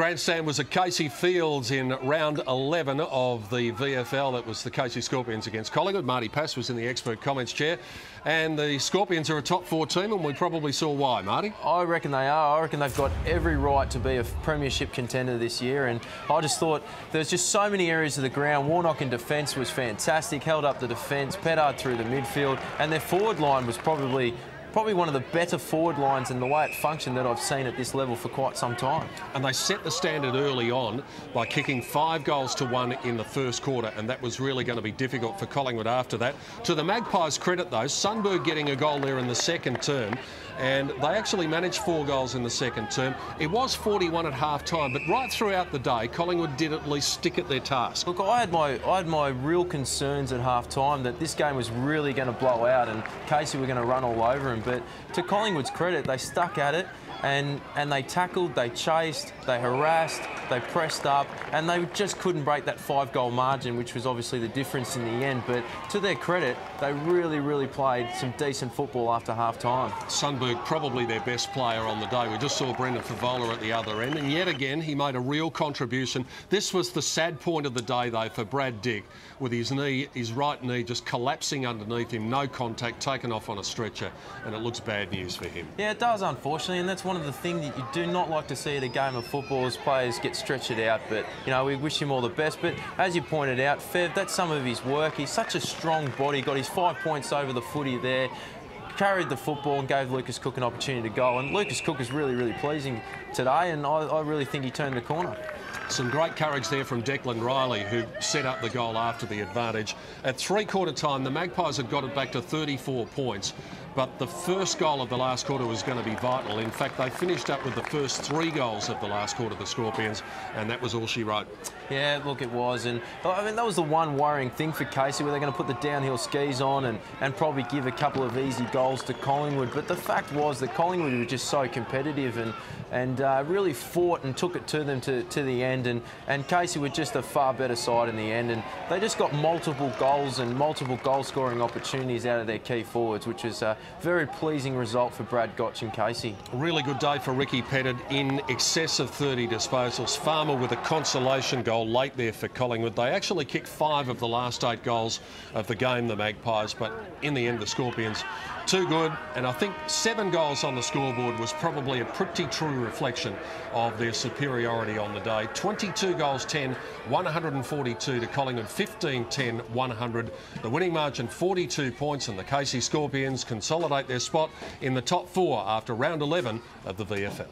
Grandstand was at Casey Fields in round 11 of the VFL. That was the Casey Scorpions against Collingwood. Marty Pask was in the expert comments chair. And the Scorpions are a top 4 team, and we probably saw why, Marty. I reckon they are. I reckon they've got every right to be a premiership contender this year. And I just thought there's just so many areas of the ground. Warnock in defence was fantastic, held up the defence, Pettard through the midfield, and their forward line was probably one of the better forward lines in the way it functioned that I've seen at this level for quite some time. And they set the standard early on by kicking 5 goals to 1 in the first quarter, and that was really going to be difficult for Collingwood after that. To the Magpies' credit, though, Sundberg getting a goal there in the second term, and they actually managed 4 goals in the second term. It was 41 at half-time, but right throughout the day, Collingwood did at least stick at their task. Look, I had my real concerns at half-time that this game was really going to blow out and Casey were going to run all over him. But to Collingwood's credit, they stuck at it and they tackled, they chased, they harassed, they pressed up, and they just couldn't break that 5-goal margin, which was obviously the difference in the end. But to their credit, they really played some decent football after half-time. Sundberg probably their best player on the day. We just saw Brendan Favola at the other end, and yet again he made a real contribution. This was the sad point of the day, though, for Brad Dick, with his right knee just collapsing underneath him, no contact, taken off on a stretcher, and it looks bad news for him. Yeah, it does, unfortunately, and that's one of the things that you do not like to see at a game of football as players get stretched out. But, you know, we wish him all the best. But as you pointed out, Fev, that's some of his work. He's such a strong body, got his 5 points over the footy there, carried the football and gave Lucas Cook an opportunity to go. And Lucas Cook is really pleasing today, and I really think he turned the corner. Some great courage there from Declan Riley, who set up the goal after the advantage. At three-quarter time, the Magpies had got it back to 34 points, but the first goal of the last quarter was going to be vital. In fact, they finished up with the first 3 goals of the last quarter, the Scorpions, and that was all she wrote. Yeah, look, it was. And I mean, that was the one worrying thing for Casey, where they're going to put the downhill skis on and probably give a couple of easy goals to Collingwood. But the fact was that Collingwood were just so competitive and really fought and took it to them to the end. And Casey were just a far better side in the end. And they just got multiple goals and multiple goal-scoring opportunities out of their key forwards, which was a very pleasing result for Brad Gotch and Casey. A really good day for Ricky Pettard, in excess of 30 disposals. Farmer with a consolation goal late there for Collingwood. They actually kicked 5 of the last 8 goals of the game, the Magpies, but in the end, the Scorpions too good, and I think 7 goals on the scoreboard was probably a pretty true reflection of their superiority on the day. 22 goals 10, 142 to Collingwood, 15-10, 100. The winning margin 42 points, and the Casey Scorpions consolidate their spot in the top 4 after round 11 of the VFL.